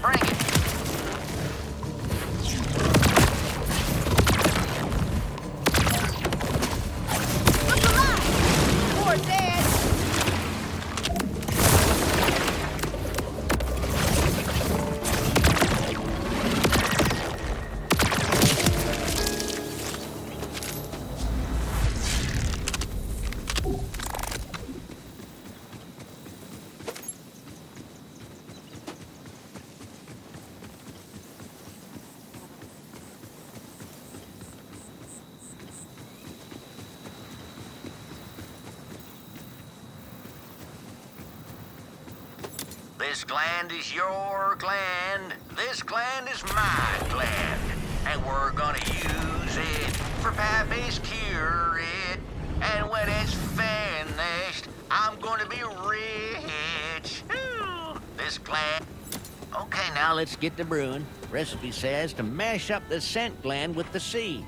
Bring it. Look alive! More dead! This gland is your gland. This gland is my gland. And we're gonna use it for Pappy's cure it. And when it's finished, I'm gonna be rich. Ooh, this gland. Okay, now let's get to brewing. Recipe says to mash up the scent gland with the seed.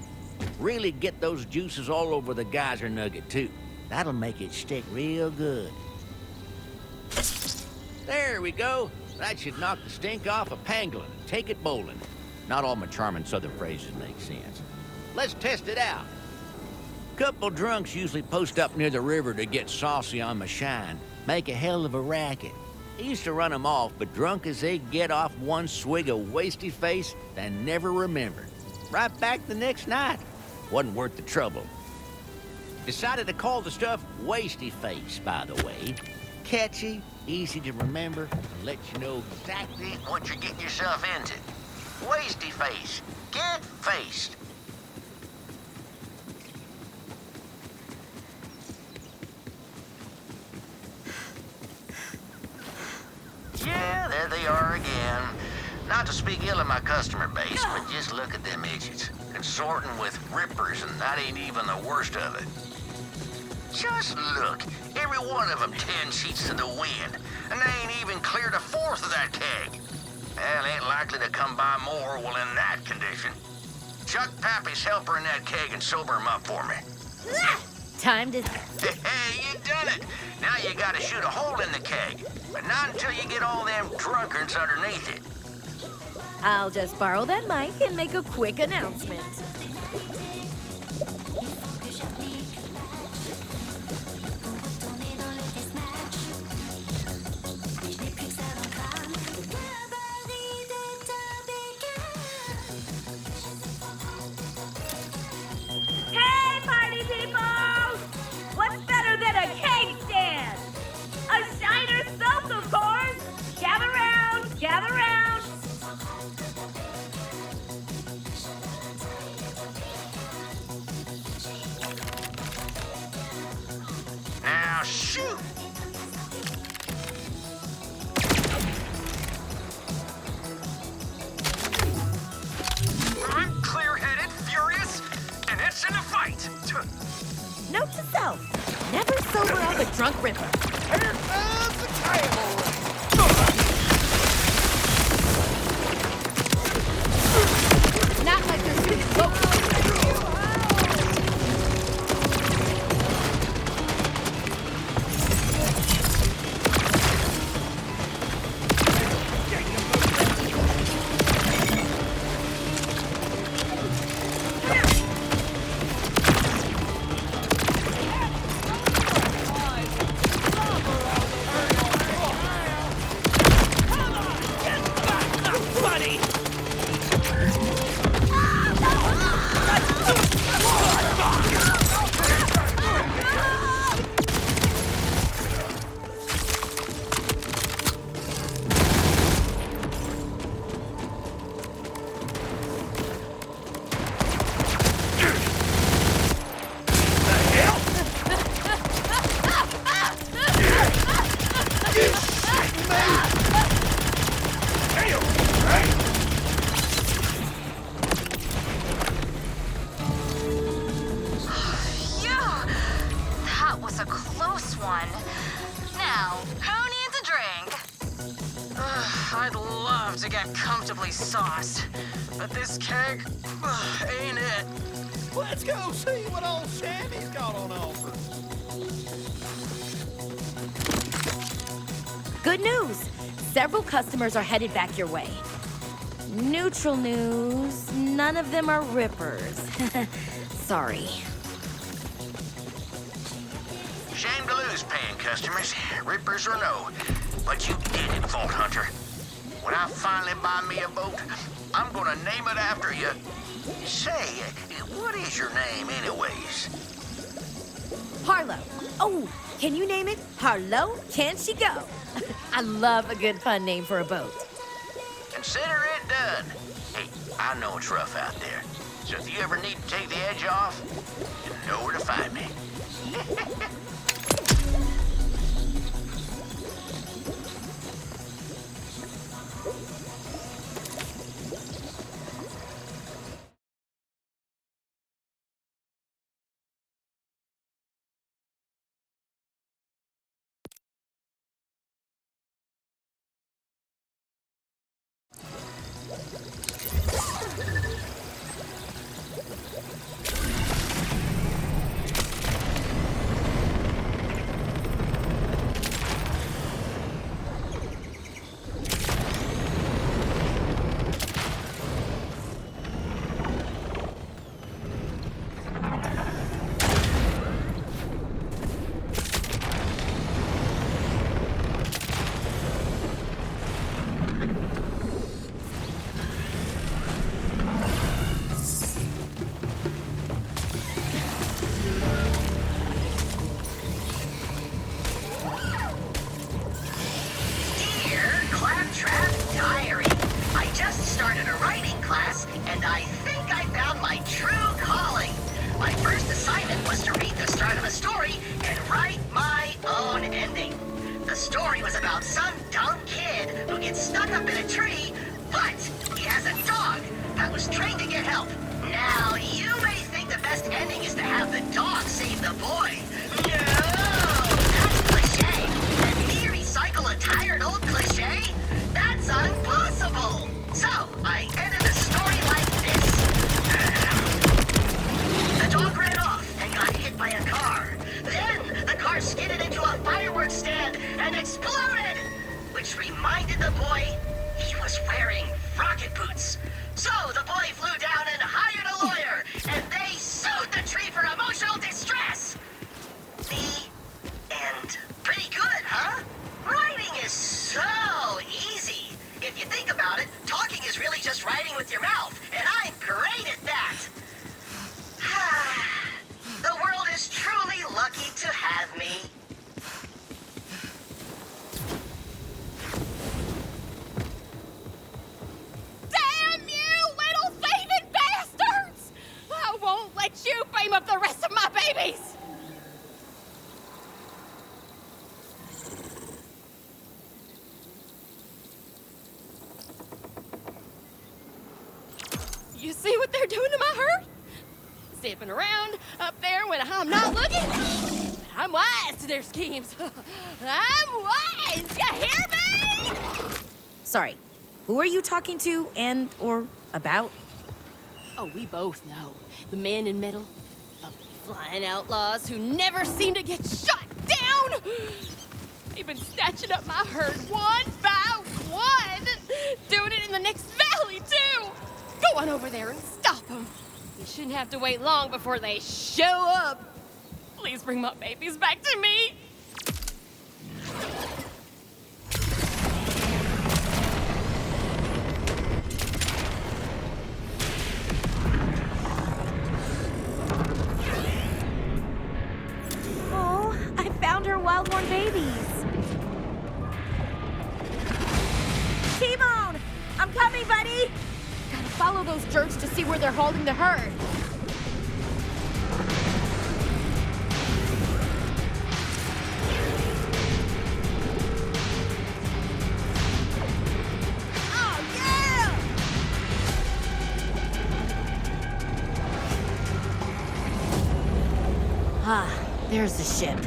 Really get those juices all over the geyser nugget, too. That'll make it stick real good. There we go. That should knock the stink off of pangolin and take it bowling. Not all my charming southern phrases make sense. Let's test it out. Couple drunks usually post up near the river to get saucy on my shine. Make a hell of a racket. I used to run 'em off, but drunk as they get off one swig of wasty face, they never remembered. Right back the next night. Wasn't worth the trouble. Decided to call the stuff Wasty Face, by the way. Catchy, easy to remember, and let you know exactly what you're getting yourself into. Wasty Face. Get faced. Yeah, there they are again. Not to speak ill of my customer base, but just look at them idiots. Consorting with rippers, and that ain't even the worst of it. Just look. Every one of them 10 sheets to the wind, and they ain't even cleared a fourth of that keg. Well, ain't likely to come by more while in that condition. Chuck Pappy's helper in that keg and sober him up for me. Time to... Hey, you done it. Now you gotta shoot a hole in the keg, but not until you get all them drunkards underneath it. I'll just borrow that mic and make a quick announcement. Hey, party people! What's better than a cake stand? A Shiner Soap, of course! Gather round, gather round! Now shoot! I'm clear-headed, furious, and itching to fight. Note to self, never sober up a drunk ripper. Here comes the cavalry. Not like you're shooting boats. I'd love to get comfortably sauced, but this keg ain't it. Let's go see what old Sammy's got on offer. Good news! Several customers are headed back your way. Neutral news, none of them are rippers. Sorry. Shame to lose paying customers, rippers or no. But you did it, Vault Hunter. When I finally buy me a boat, I'm gonna name it after you. Say, what is your name anyways? Harlow. Oh, can you name it? Harlow, can she go? I love a good fun name for a boat. Consider it done. Hey, I know it's rough out there, so if you ever need to take the edge off, you know where to find me. You see what they're doing to my herd? Zipping around up there when I'm not looking. But I'm wise to their schemes. I'm wise, you hear me? Sorry, who are you talking to or about? Oh, we both know. The man in metal. The flying outlaws who never seem to get shot down. They've been snatching up my herd one by one. Doing it in the next valley, too. Go on over there and stop them. You shouldn't have to wait long before they show up. Please bring my babies back to me. Oh, I found her wild-born babies. T-Bone, I'm coming, buddy. Gotta follow those jerks to see where they're holding the herd. Oh, yeah! Ah, there's the ship.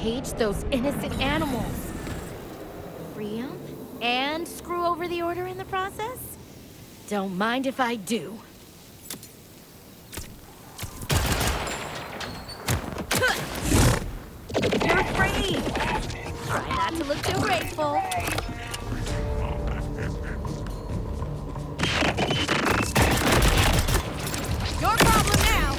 cage those innocent animals. Free 'em and screw over the order in the process? Don't mind if I do. You're free! Try not to look too graceful. Your problem now!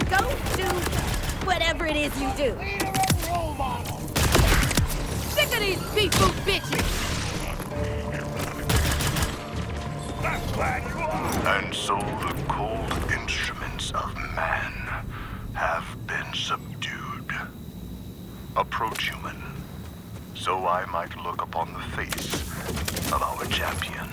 Go do whatever it is you do. Sick of these beef boot bitches! And so the cold instruments of man have been subdued. Approach, human, so I might look upon the face of our champion.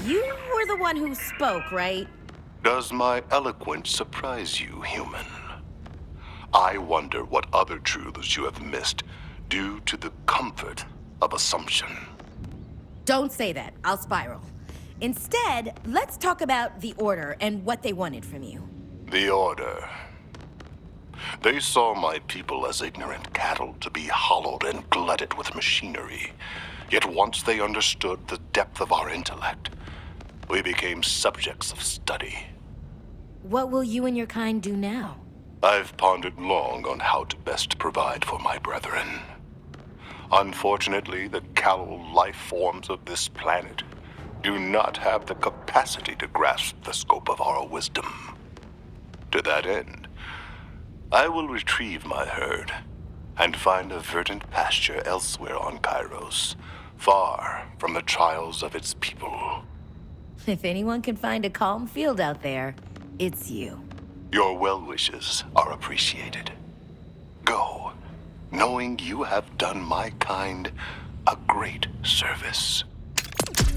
You were the one who spoke, right? Does my eloquence surprise you, human? I wonder what other truths you have missed due to the comfort of assumption. Don't say that. I'll spiral. Instead, let's talk about the Order and what they wanted from you. The Order. They saw my people as ignorant cattle to be hollowed and glutted with machinery. Yet once they understood the depth of our intellect, we became subjects of study. What will you and your kind do now? I've pondered long on how to best provide for my brethren. Unfortunately, the callow life forms of this planet do not have the capacity to grasp the scope of our wisdom. To that end, I will retrieve my herd and find a verdant pasture elsewhere on Kairos, far from the trials of its people. If anyone can find a calm field out there, it's you. Your well wishes are appreciated. Go, knowing you have done my kind a great service.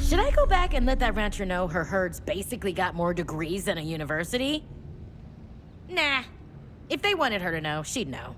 Should I go back and let that rancher know her herd's basically got more degrees than a university? Nah. If they wanted her to know, she'd know.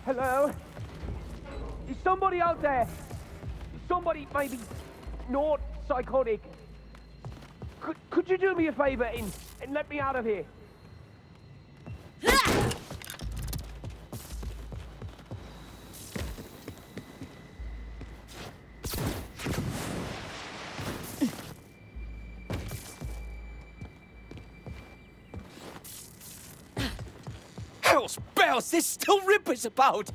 Hello? Is somebody out there? Is somebody maybe not psychotic? Could you do me a favor and let me out of here? Hell's bells, there's still rippers about.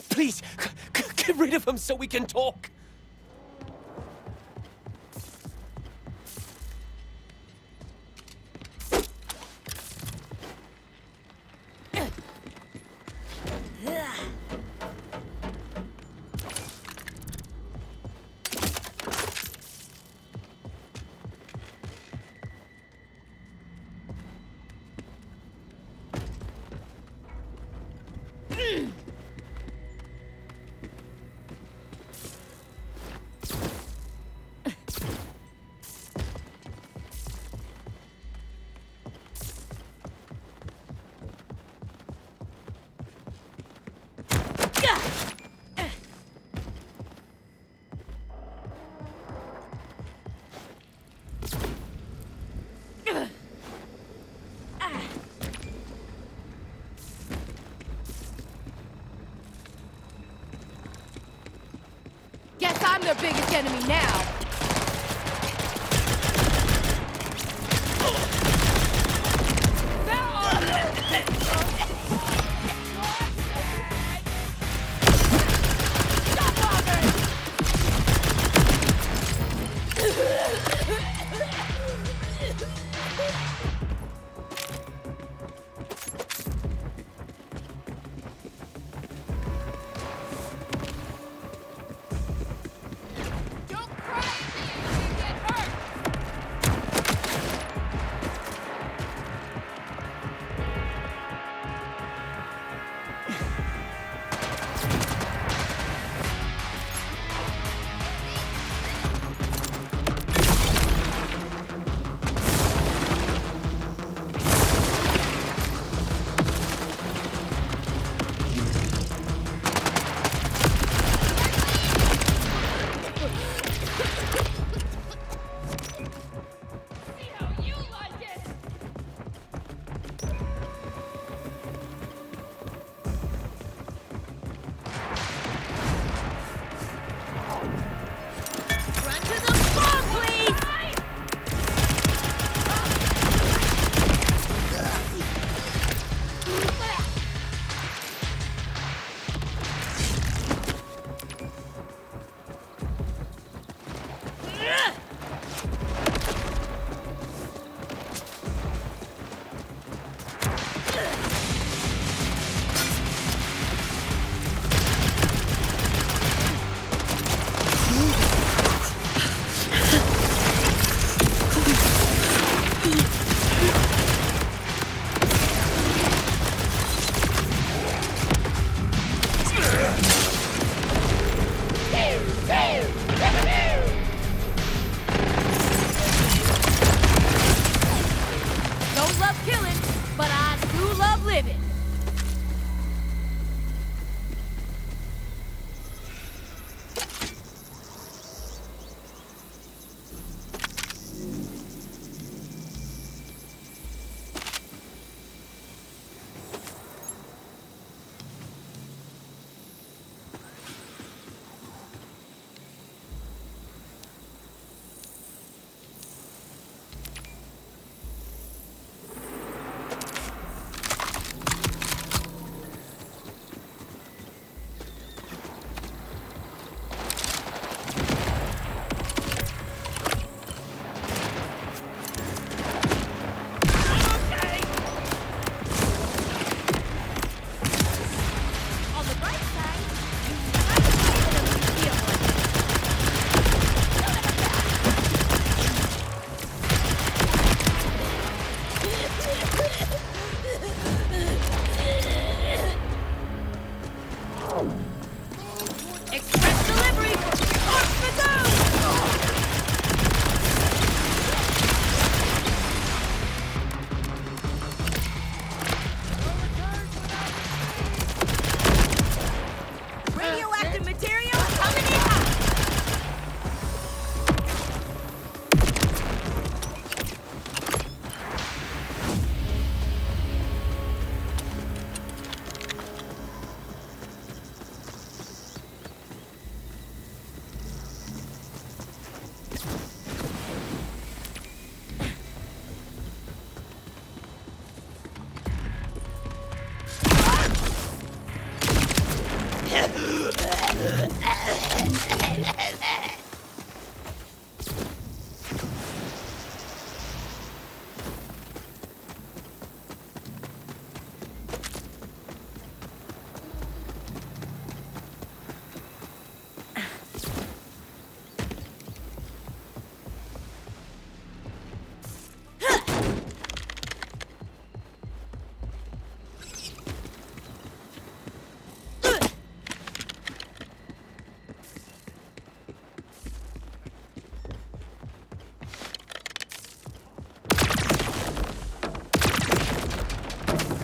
Please, get rid of them so we can talk. guess I'm their biggest enemy now.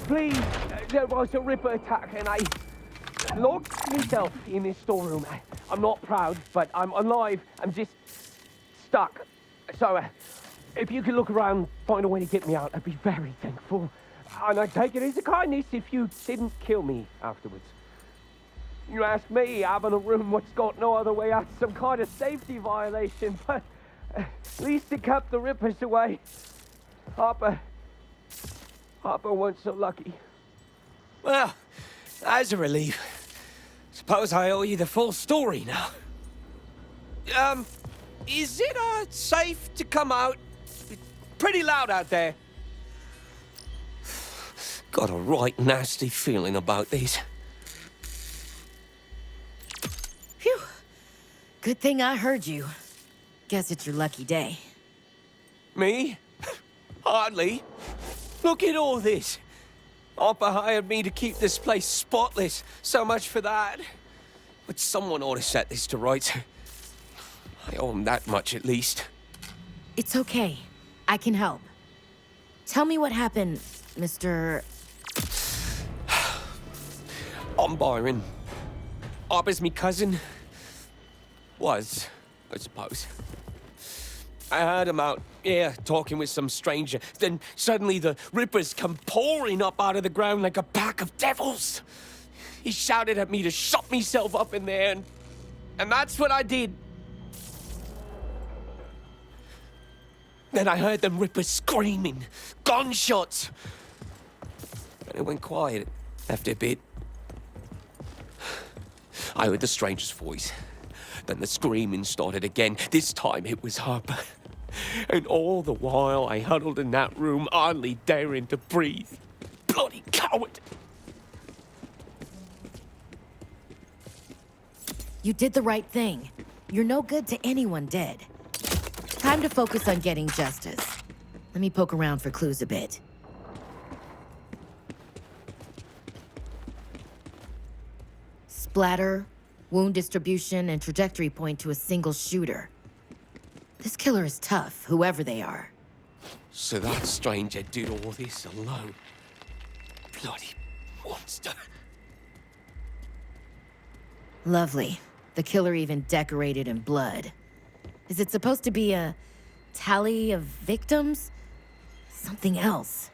Please, there was a Ripper attack and I locked myself in this storeroom. I'm not proud, but I'm alive. I'm just stuck. So, if you could look around, find a way to get me out, I'd be very thankful. And I'd take it as a kindness if you didn't kill me afterwards. You ask me, having a room what's got no other way out's some kind of safety violation, but at least it kept the Rippers away. Harper weren't so lucky. Well, that's a relief. Suppose I owe you the full story now. Is it, safe to come out? It's pretty loud out there. Got a right nasty feeling about these. Phew. Good thing I heard you. Guess it's your lucky day. Me? Hardly. Look at all this. Harper hired me to keep this place spotless. So much for that. But someone ought to set this to rights. I owe him that much at least. It's okay. I can help. Tell me what happened, Mr. I'm Byron. Harper's me cousin. Was, I suppose. I heard him out, talking with some stranger. Then suddenly the Rippers come pouring up out of the ground like a pack of devils. He shouted at me to shut myself up in there, and that's what I did. Then I heard them Rippers screaming, gunshots. And it went quiet after a bit. I heard the stranger's voice. Then the screaming started again. This time it was Harper. And all the while I huddled in that room, hardly daring to breathe. Bloody coward! You did the right thing. You're no good to anyone dead. Time to focus on getting justice. Let me poke around for clues a bit. Splatter, wound distribution, and trajectory point to a single shooter. This killer is tough, whoever they are. So that stranger did all this alone. Bloody monster. Lovely. The killer even decorated in blood. Is it supposed to be a tally of victims? Something else.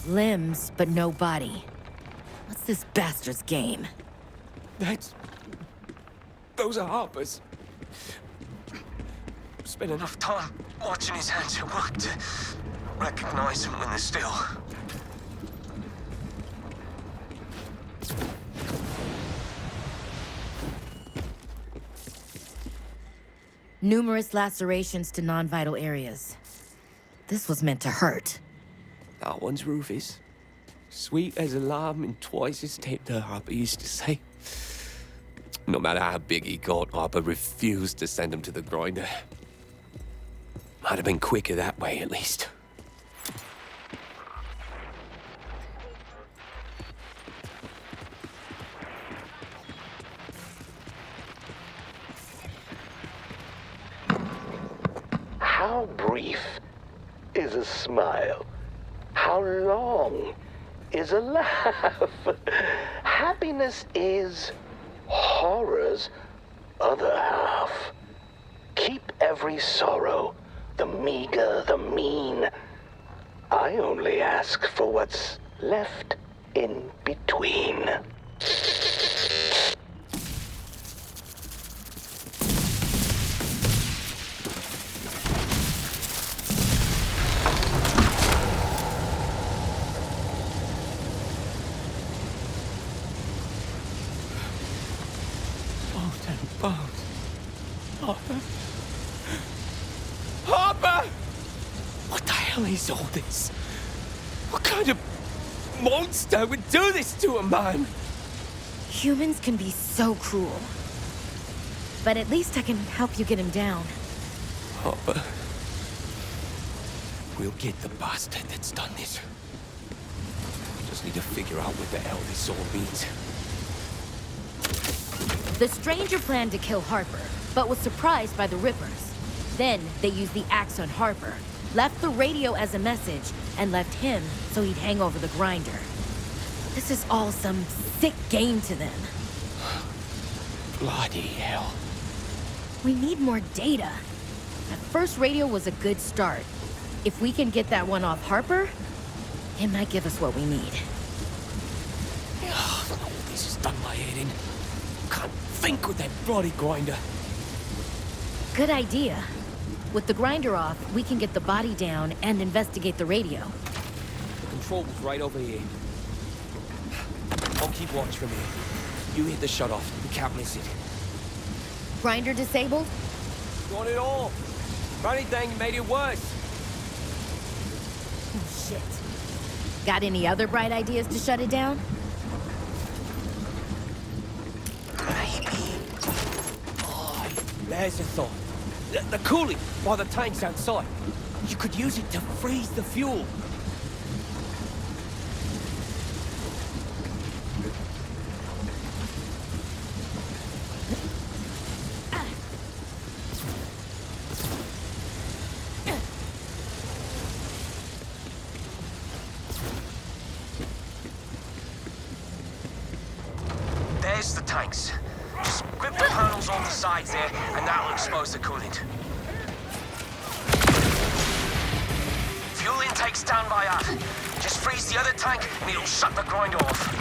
Limbs, but no body. What's this bastard's game? Those are Harper's. Spent enough time watching his hands at work to recognize them when they're still. Numerous lacerations to non-vital areas. This was meant to hurt. That one's Rufus. Sweet as a lamb and twice as tender, Harper used to say. No matter how big he got, Harper refused to send him to the grinder. Might have been quicker that way, at least. How brief is a smile? How long is a laugh? Happiness is horror's other half. Keep every sorrow, the meager, the mean. I only ask for what's left in between. Harper? Harper! What the hell is all this? What kind of monster would do this to a man? Humans can be so cruel. But at least I can help you get him down. Harper. We'll get the bastard that's done this. Just need to figure out what the hell this all means. The stranger planned to kill Harper, but was surprised by the Rippers. Then they used the axe on Harper, left the radio as a message, and left him so he'd hang over the grinder. This is all some sick game to them. Bloody hell. We need more data. That first radio was a good start. If we can get that one off Harper, it might give us what we need. This is done my head in. Can't think with that bloody grinder. Good idea. With the grinder off, we can get the body down and investigate the radio. Control's right over here. I'll keep watch from here. You hit the shut-off. We can't miss it. Grinder disabled? Got it all. If anything, made it worse. Oh, shit. Got any other bright ideas to shut it down? Oh, there's a thought. The cooling while the tank's outside. You could use it to freeze the fuel. There's the tanks. Just grip the panels on the sides there, and that'll expose the coolant. Fuel intake's down by half. Just freeze the other tank, and it'll shut the grinder off.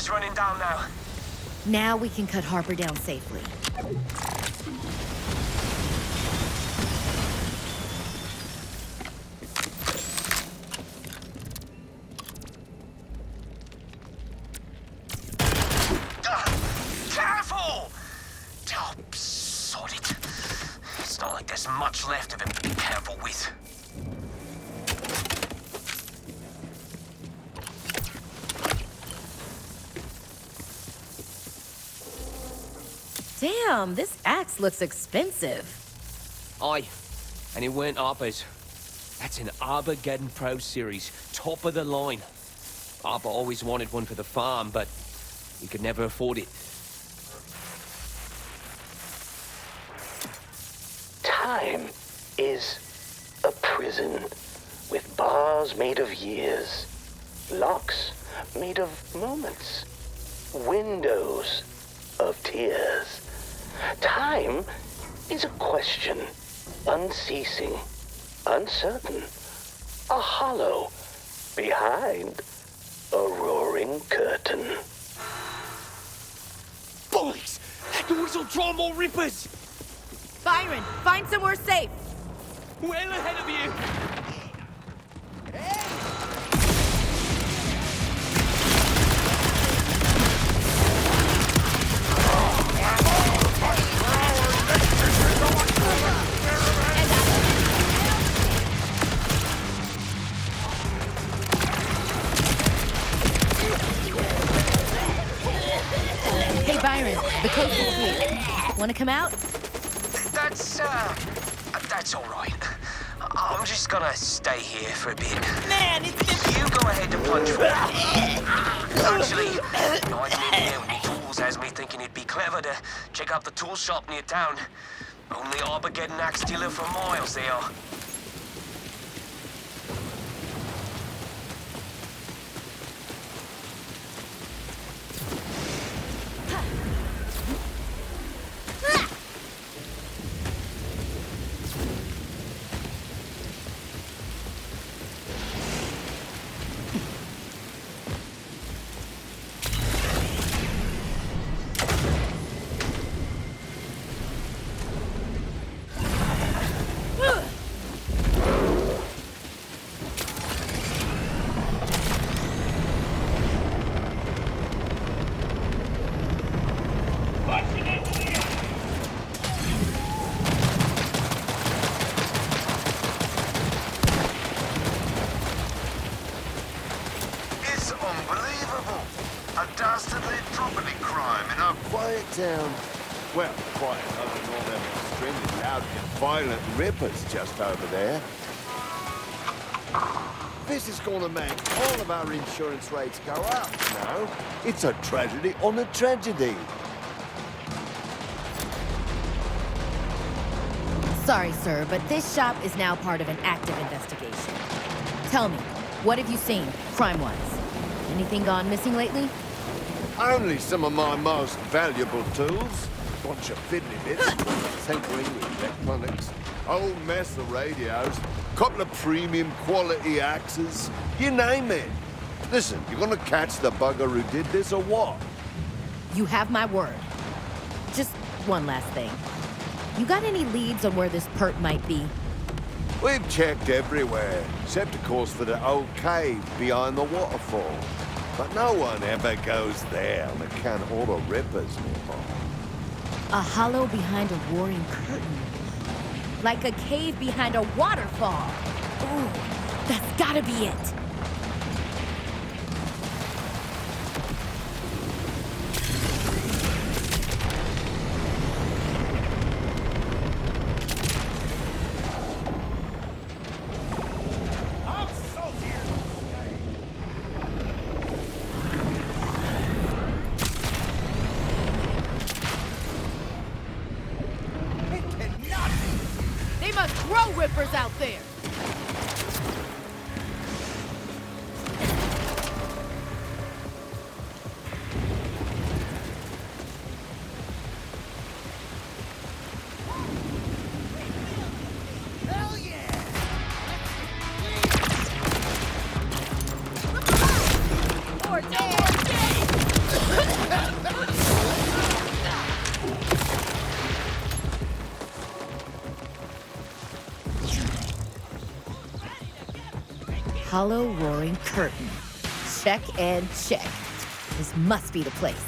Running down now. Now we can cut Harper down safely. Careful! Oh, sod it. It's not like there's much left of him to be careful with. Damn, this axe looks expensive. Aye, and it weren't Harper's. That's an Armageddon Pro Series, top of the line. Harper always wanted one for the farm, but he could never afford it. Time is a prison with bars made of years, locks made of moments, windows of tears. Time is a question, unceasing, uncertain, a hollow behind a roaring curtain. Boys! That noise will draw more rippers! Byron, find somewhere safe. Well ahead of you! Hey, Byron, the coast is clear. Want to come out? That's all right. I'm just gonna stay here for a bit. Man, it's You go ahead and punch for me. Actually, hiding in here with the tools has me thinking it'd be clever to check out the tool shop near town. Only Armageddon axe dealer for miles they are. town? Well, quiet other than all them extremely loud and violent rippers just over there. This is gonna make all of our insurance rates go up, you know? It's a tragedy on a tragedy. Sorry, sir, but this shop is now part of an active investigation. Tell me, what have you seen, crime-wise? Anything gone missing lately? Only some of my most valuable tools. Bunch of fiddly bits, tinkering with electronics, whole mess of radios, couple of premium quality axes, you name it. Listen, you gonna catch the bugger who did this or what? You have my word. Just one last thing. You got any leads on where this Pert might be? We've checked everywhere, except of course for the old cave behind the waterfall. But no one ever goes there on account of all the rippers nearby. A hollow behind a roaring curtain. Like a cave behind a waterfall. Ooh, that's gotta be it. They must grow rippers out there! Hell yeah! More dead! Hollow roaring curtain. Check and check. This must be the place.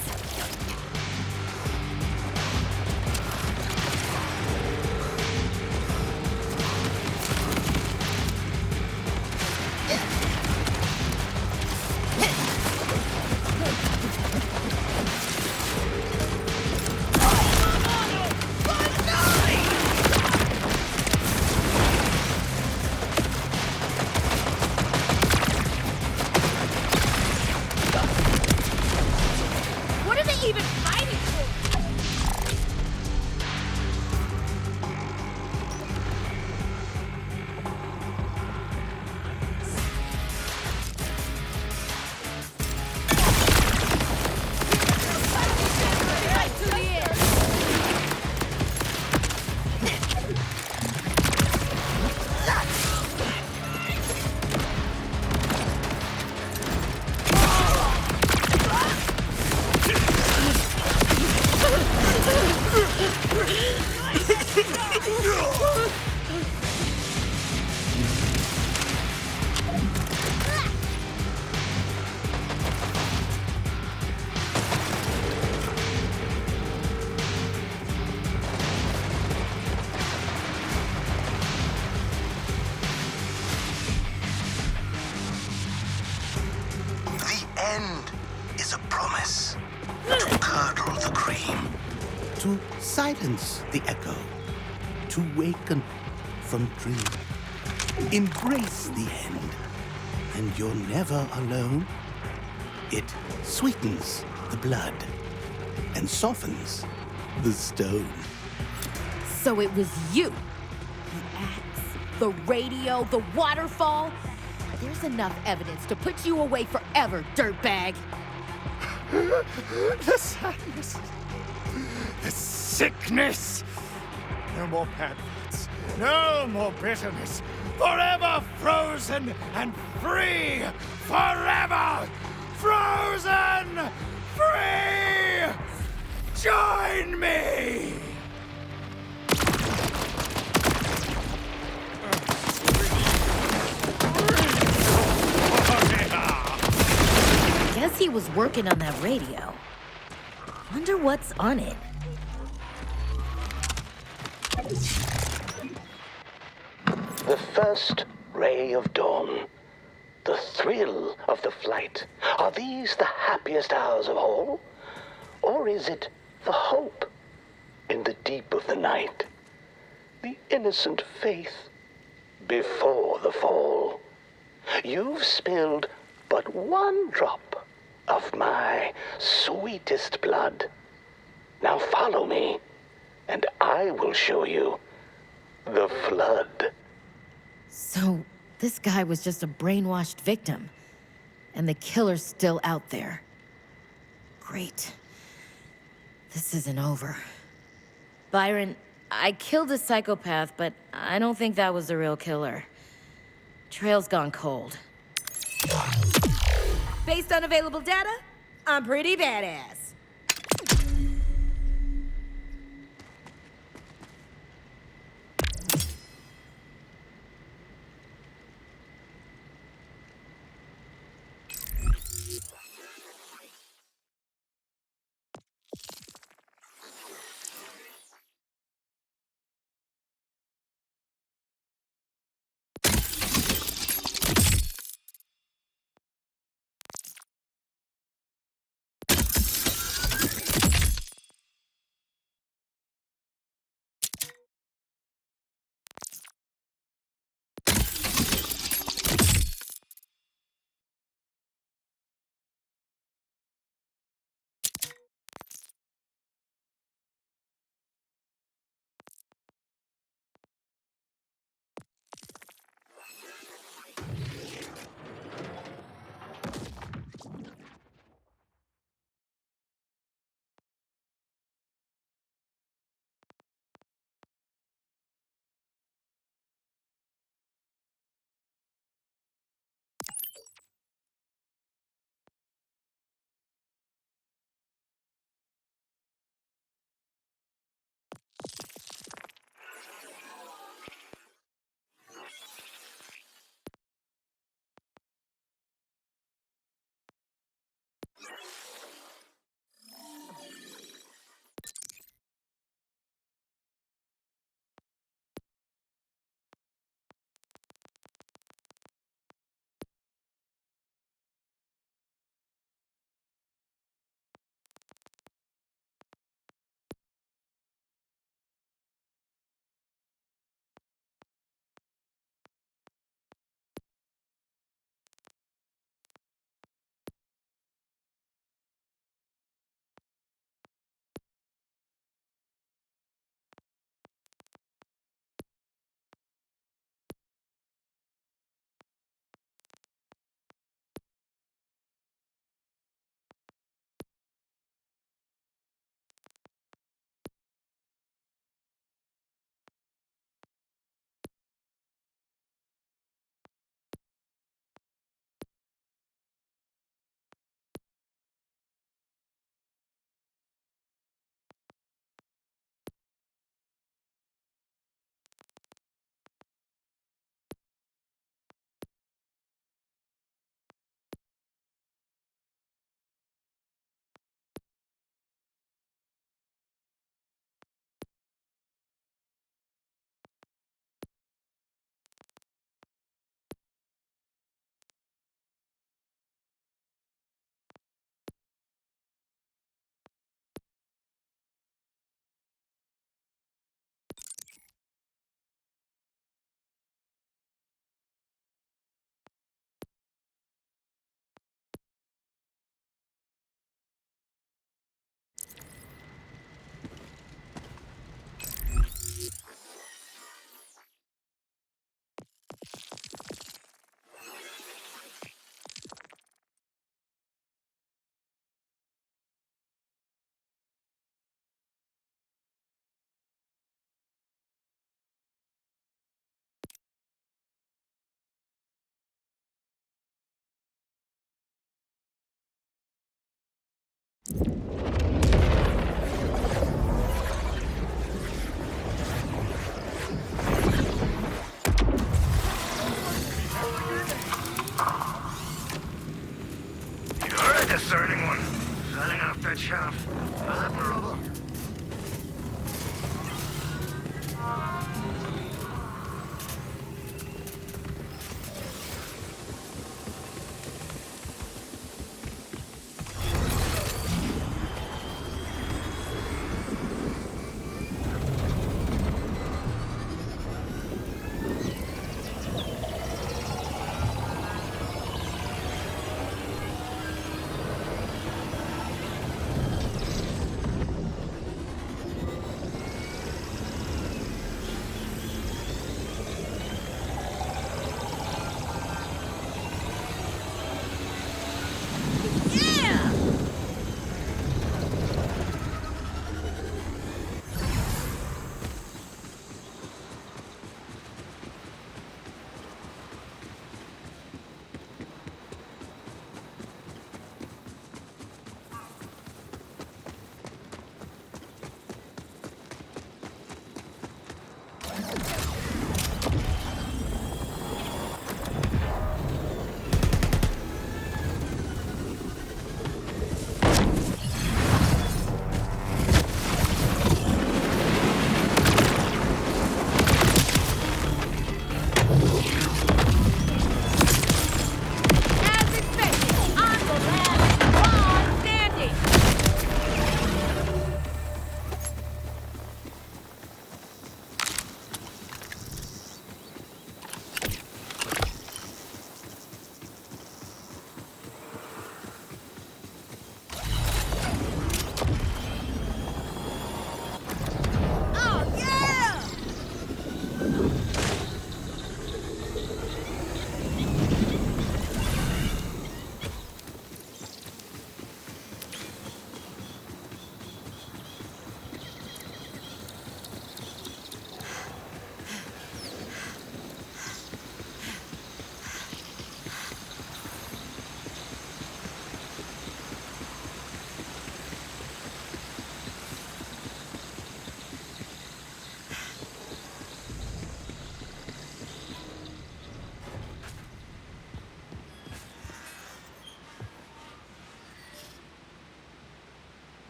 What are they even fighting for? Right to the end! The end is a promise to curdle the cream. To silence the echo, to waken from dream. Embrace the end, and you're never alone. It sweetens the blood and softens the stone. So it was you. The axe, the radio, the waterfall. There's enough evidence to put you away forever, dirtbag. The sadness, the sickness. No more pamphlets, no more bitterness. Forever frozen and free. Forever frozen free. Join me. Guess he was working on that radio. Wonder what's on it. The first ray of dawn. The thrill of the flight. Are these the happiest hours of all? Or is it the hope in the deep of the night, the innocent faith before the fall. You've spilled but one drop of my sweetest blood. Now follow me, and I will show you the flood. So, this guy was just a brainwashed victim, and the killer's still out there. Great. This isn't over. Byron, I killed a psychopath, but I don't think that was the real killer. Trail's gone cold. Based on available data, I'm pretty badass.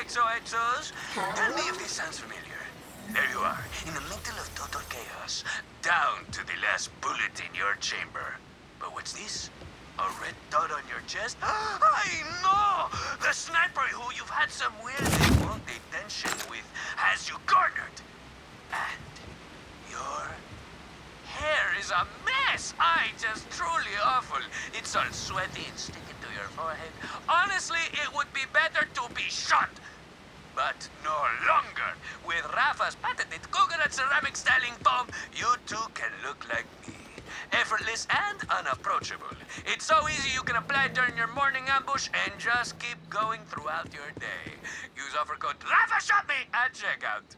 XOXOs? Tell me if this sounds familiar. There you are, in the middle of total chaos, down to the last bullet in your chamber. But what's this? A red dot on your chest? I know! The sniper who you've had some weird remote detention with has you cornered. And your hair is a mess! Just truly awful. It's all sweaty and sticking to your forehead. Honestly, it would be better to be shot. But no longer. With Rafa's patented coconut ceramic styling foam, you too can look like me. Effortless and unapproachable. It's so easy you can apply it during your morning ambush and just keep going throughout your day. Use offer code RAFASHOT-ME at checkout.